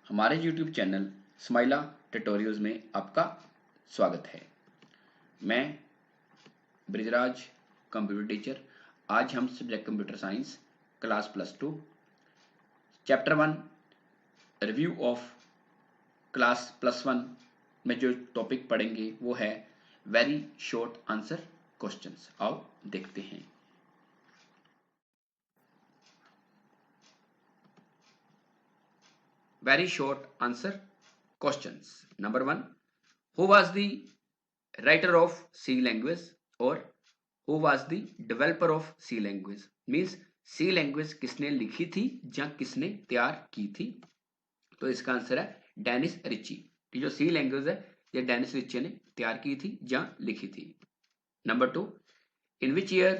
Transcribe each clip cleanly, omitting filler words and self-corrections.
हमारे YouTube channel स्माइला tutorials में आपका स्वागत है। मैं ब्रिजराज कंप्यूटर टीचर। आज हम subject computer science class +2 chapter 1 review of class +1 में जो टॉपिक पढ़ेंगे वो है वेरी शॉर्ट आंसर क्वेश्चंस। आओ देखते हैं। Very short answer questions. Number 1, who was the writer of C language or who was the developer of C language? Means C language किसने लिखी थी या किसने तैयार की थी? तो इसका आंसर है डेनिस रिची। जो C लैंग्वेज है ये डेनिस रिची ने तैयार की थी या लिखी थी। Number 2, in which year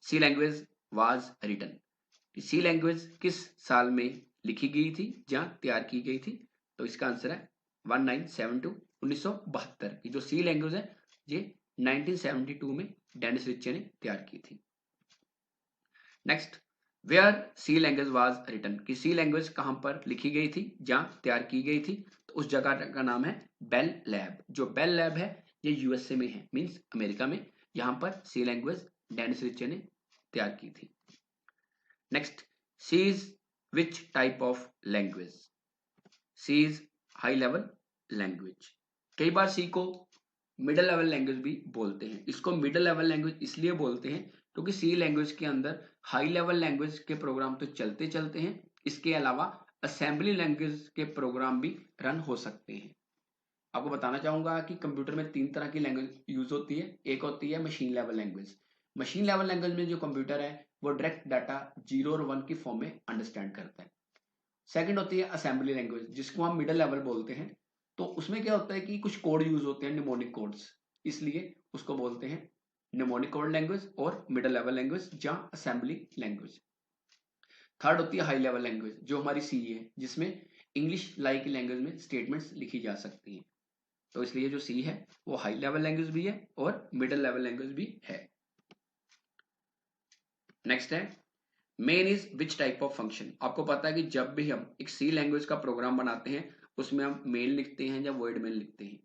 C language was written? C language किस साल में लिखी गई थी या तैयार की गई थी? तो इसका आंसर है 1972 1972 की जो C लैंग्वेज है ये 1972 में डेनिस रिचे ने तैयार की थी। Next, where C language was written कि C लैंग्वेज कहां पर लिखी गई थी या तैयार की गई थी? तो उस जगह का नाम है बेल लैब। जो बेल लैब है ये यूएसए में है, मींस अमेरिका में। यहां पर C लैंग्वेज डेनिस रिचे ने तैयार की थी। Next, C is which type of language? C is high level language। कई बार C को मिडिल लेवल लैंग्वेज भी बोलते हैं। इसको मिडिल लेवल लैंग्वेज इसलिए बोलते हैं क्योंकि C लैंग्वेज के अंदर हाई लेवल लैंग्वेज के प्रोग्राम तो चलते चलते हैं, इसके अलावा असेंबली लैंग्वेज के प्रोग्राम भी रन हो सकते हैं। आपको बताना चाहूंगा कि कंप्यूटर में 3 तरह की लैंग्वेज यूज होती है। एक होती है machine level language. Machine level language में जो कंप्यूटर है वो डायरेक्ट डाटा 0 और 1 की फॉर्म में अंडरस्टैंड करता है। सेकंड होती है असेंबली लैंग्वेज जिसको हम मिडिल लेवल बोलते हैं। तो उसमें क्या होता है कि कुछ कोड यूज होते हैं, निमोनिक कोड्स, इसलिए उसको बोलते हैं निमोनिक कोड लैंग्वेज और मिडिल लेवल लैंग्वेज या असेंबली लैंग्वेज। थर्ड होती है हाई लेवल लैंग्वेज जो हमारी सी है, जिसमें इंग्लिश लाइक लैंग्वेज में स्टेटमेंट्स लिखी जा सकती हैं। तो इसलिए जो सी है वो हाई लेवल लैंग्वेज भी है और मिडिल लेवल लैंग्वेज भी है। नेक्स्ट है main is which type of function. आपको पता है कि जब भी हम एक सी लैंग्वेज का प्रोग्राम बनाते हैं उसमें हम मेन लिखते हैं या वर्ड मेन लिखते हैं।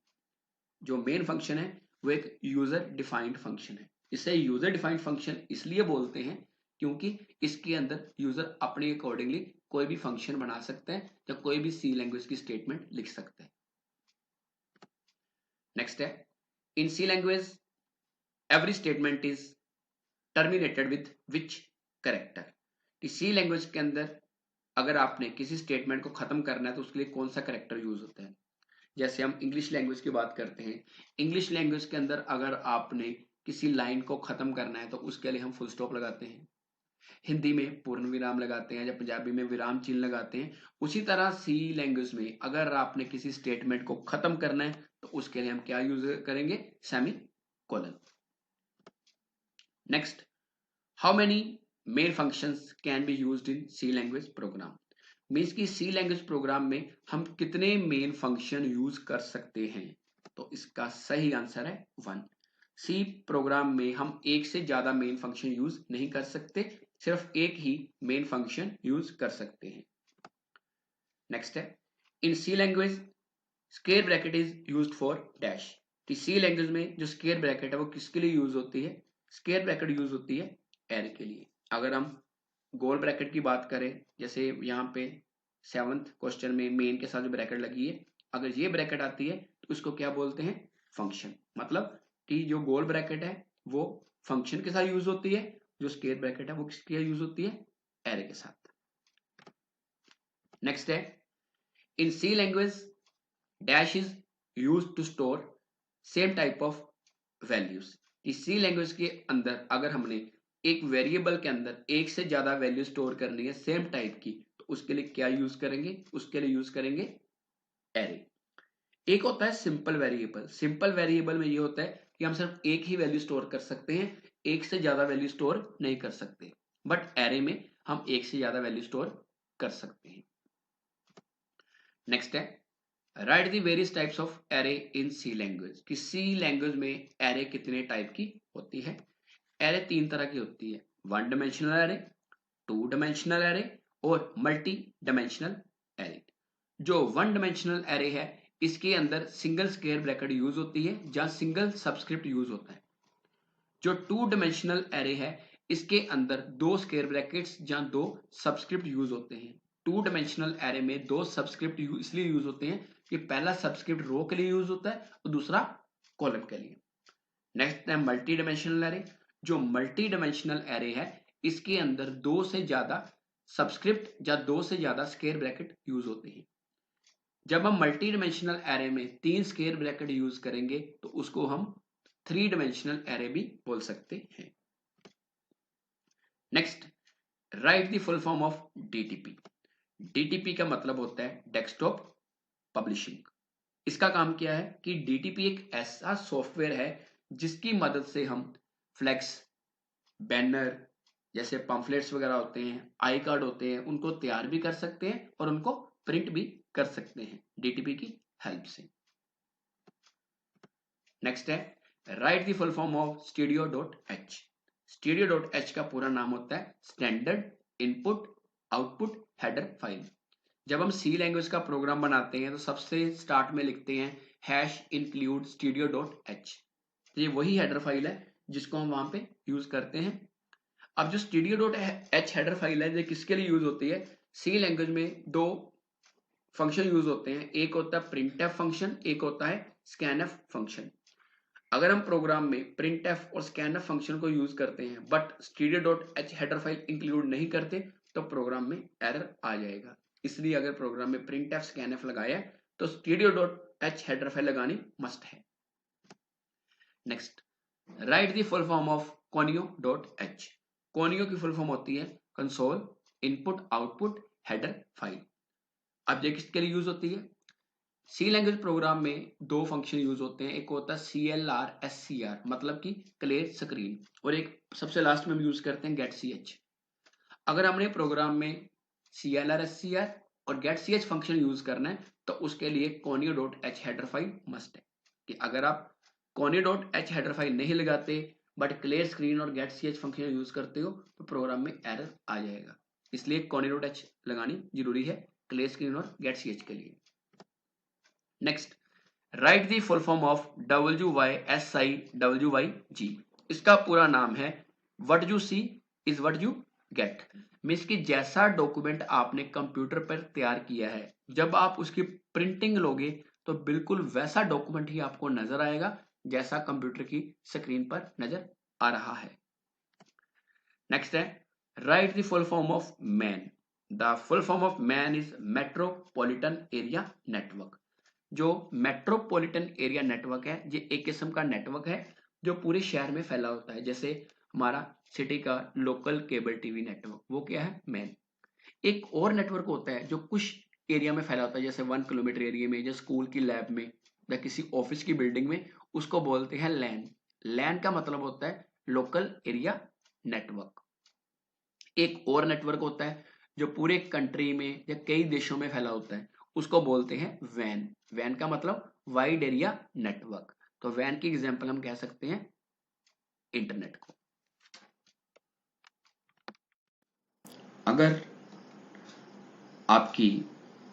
जो मेन फंक्शन है वो एक यूजर डिफाइंड फंक्शन है। इसे यूजर डिफाइंड फंक्शन इसलिए बोलते हैं क्योंकि इसके अंदर यूजर अपने अकॉर्डिंगली कोई भी फंक्शन बना सकता है या कोई भी सी लैंग्वेज की स्टेटमेंट लिख सकता है। नेक्स्ट है in C language every statement is terminated with which character. C language के अंदर अगर आपने किसी स्टेटमेंट को खत्म करना है तो उसके लिए कौन सा कैरेक्टर यूज होता है? जैसे हम इंग्लिश लैंग्वेज की बात करते हैं, इंग्लिश लैंग्वेज के अंदर अगर आपने किसी लाइन को खत्म करना है तो उसके लिए हम फुल स्टॉप लगाते हैं। हिंदी में पूर्ण विराम लगाते हैं या पंजाबी में विराम चिन्ह लगाते हैं। उसी तरह सी लैंग्वेज में अगर आपने किसी स्टेटमेंट को खत्म करना है तो उसके लिए हम क्या यूज करेंगे? Semi colon. Next, how many main functions can be used in C language program? Means कि सी लैंग्वेज प्रोग्राम में हम कितने मेन फंक्शन यूज कर सकते हैं? तो इसका सही आंसर है 1। सी प्रोग्राम में हम एक से ज्यादा मेन फंक्शन यूज नहीं कर सकते, सिर्फ एक ही मेन फंक्शन यूज कर सकते हैं। नेक्स्ट है in C language square bracket is used for dash. C language में जो स्क्वायर ब्रैकेट है वो किसके लिए यूज होती है? स्क्वायर ब्रैकेट यूज होती है एरे के लिए। अगर हम गोल ब्रैकेट की बात करें, जैसे यहाँ पे 7th क्वेश्चन में मेन के साथ जो ब्रैकेट लगी है, अगर ये ब्रैकेट आती है तो इसको क्या बोलते हैं? फंक्शन। मतलब कि जो गोल ब्रैकेट है वो फंक्शन के साथ यूज होती है, जो स्क्वायर ब्रैकेट है वो किसके यूज होती है? एरे के साथ। नेक्स्ट है in C language dash is use to store same type of values. C language के अंदर अगर हमने एक वेरिएबल के अंदर एक से ज्यादा वैल्यू स्टोर करनी है सेम टाइप की, तो उसके लिए क्या यूज करेंगे? उसके लिए यूज करेंगे एरे। एक होता है सिंपल वेरिएबल। सिंपल वेरिएबल में ये होता है कि हम सिर्फ एक ही वैल्यू स्टोर कर सकते हैं, एक से ज्यादा वैल्यू स्टोर नहीं कर सकते। बट एरे में हम एक से ज्यादा वैल्यू स्टोर कर सकते हैं। नेक्स्ट है write the various types of array in C language. कि सी लैंग्वेज में एरे कितने टाइप की होती है? एरे 3 तरह की होती है, 1 डायमेंशनल एरे, 2 डायमेंशनल एरे और मल्टी डायमेंशनल एरे। जो वन डायमेंशनल एरे है इसके अंदर सिंगल स्क्वायर ब्रैकेट यूज होती है जहां सिंगल सबस्क्रिप्ट यूज होता है। जो टू डायमेंशनल एरे है इसके अंदर दो स्क्वायर ब्रैकेट्स जहां दो सबस्क्रिप्ट यूज होते हैं। टू डायमेंशनल एरे में दो सबस्क्रिप्ट इसलिए यूज होते हैं कि पहला सबस्क्रिप्ट रो के लिए यूज होता है और दूसरा कॉलम के लिए। नेक्स्ट है मल्टी डायमेंशनल एरे। जो मल्टी डायमेंशनल एरे है इसके अंदर दो से ज्यादा सब्सक्रिप्ट या दो से ज्यादा स्क्वायर ब्रैकेट यूज होते हैं। जब हम मल्टी डायमेंशनल एरे में तीन स्क्वायर ब्रैकेट यूज करेंगे तो उसको हम थ्री डायमेंशनल एरे भी बोल सकते हैं। Next, write the full form of DTP. DTP का मतलब होता है डेस्कटॉप पब्लिशिंग। इसका काम क्या है कि डीटीपी एक ऐसा सॉफ्टवेयर है जिसकी मदद से हम फ्लैक्स, बैनर जैसे पम्फलेट्स वगैरह होते हैं, आई कार्ड होते हैं, उनको तैयार भी कर सकते हैं और उनको प्रिंट भी कर सकते हैं डीटीपी की हेल्प से। नेक्स्ट है write the full form of studio.h। studio.h का पूरा नाम होता है standard input output header file. जब हम सी लैंग्वेज का प्रोग्राम बनाते हैं तो सबसे स्टार्ट में लिखते हैं #include studio.h। ये वही हेडर फाइल है जिसको हम वहां पे यूज करते हैं। अब जो studio.h हेडर फाइल है ये किसके लिए यूज होती है? सी लैंग्वेज में दो फंक्शन यूज होते हैं, एक होता है printf फंक्शन, एक होता है scanf फंक्शन। अगर हम प्रोग्राम में printf और scanf फंक्शन को यूज करते हैं but studio.h header file include नहीं करते तो प्रोग्राम में एरर आ जाएगा। इसलिए अगर प्रोग्राम में printf scanf लगाया है तो studio.h हेडर फाइल लगानी मस्ट है। Next, write the full form of conio.h। conio की फुल फॉर्म होती है console input output header file. अब ये किसके लिए यूज होती है? सी लैंग्वेज प्रोग्राम में दो फंक्शन यूज होते हैं, एक होता है CLR SCR मतलब कि क्लियर स्क्रीन, और एक सबसे लास्ट में हम यूज करते हैं getch। अगर हमने प्रोग्राम में CLR SCR और getch फंक्शन यूज करना है तो उसके लिए conio.h हेडर फाइल मस्ट है। कि अगर आप conio.h हेडर फाइल नहीं लगाते बट क्लियर स्क्रीन और getch फंक्शन यूज करते हो तो प्रोग्राम में एरर आ जाएगा। इसलिए conio.h लगानी जरूरी है क्लियर स्क्रीन और getch के लिए। Next, write the full form of WYSIWYG। इसका पूरा नाम है what you see is what you get. Means कि जैसा डॉक्यूमेंट आपने कंप्यूटर पर तैयार किया है जब आप उसकी प्रिंटिंग लोगे तो बिल्कुल वैसा डॉक्यूमेंट ही आपको नजर आएगा जैसा कंप्यूटर की स्क्रीन पर नजर आ रहा है। नेक्स्ट है write the full form of man. The full form of man is metropolitan area network. जो मेट्रोपॉलिटन एरिया नेटवर्क है ये एक किस्म का नेटवर्क है जो पूरे शहर में फैला होता है। जैसे हमारा सिटी का लोकल केबल टीवी नेटवर्क, वो क्या है? मैन। एक और नेटवर्क होता है जो कुछ एरिया में फैला होता है, जैसे 1 किलोमीटर एरिया में या स्कूल की लैब में या किसी ऑफिस की बिल्डिंग में, उसको बोलते हैं लैन। लैन का मतलब होता है लोकल एरिया नेटवर्क। एक और नेटवर्क होता है जो पूरे कंट्री में या कई देशों में फैला होता है, उसको बोलते हैं वैन। वैन का मतलब वाइड एरिया नेटवर्क। तो वैन की एग्जांपल हम कह सकते हैं इंटरनेट को। अगर आपकी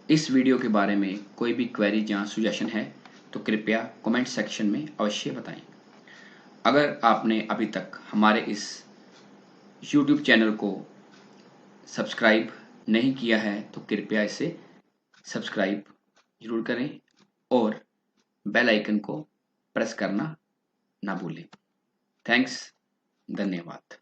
इस वीडियो के बारे में कोई भी क्वेरी या सजेशन है तो कृपया कमेंट सेक्शन में अवश्य बताएं। अगर आपने अभी तक हमारे इस YouTube चैनल को सब्सक्राइब नहीं किया है तो कृपया इसे सब्सक्राइब जरूर करें और बेल आइकन को प्रेस करना ना भूलें। थैंक्स, धन्यवाद।